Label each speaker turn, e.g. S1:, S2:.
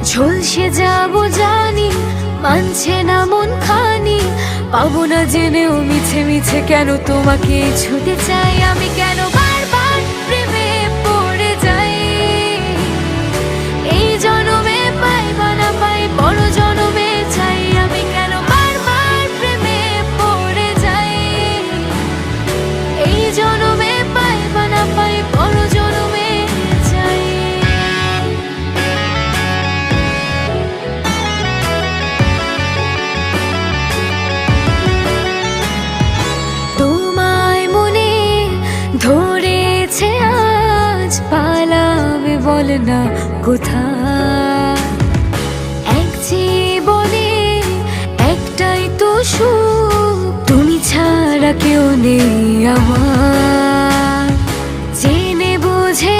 S1: ঝলসে যাবো জানি, মানছে না মন খানি। পাবো না জেনেও মিছে মিছে কেন তোমাকে ছুতে চাই আমি, কেন বারবার প্রেমে পড়ে যাই। এই জনমে পাই বা না পাই, বড় জনমে চাই আমি, কেন বারবার প্রেমে পড়ে যাই। এই জনমে পাই বা না পাই, বড় জনমে চাই। তোমায় মনে ধরেছে আজ, পালাবে বল না কোথায়। এক জীবনে একটাই তো সুখ, তুমি ছাড়া কেউ নেই আমার। জেনে বুঝে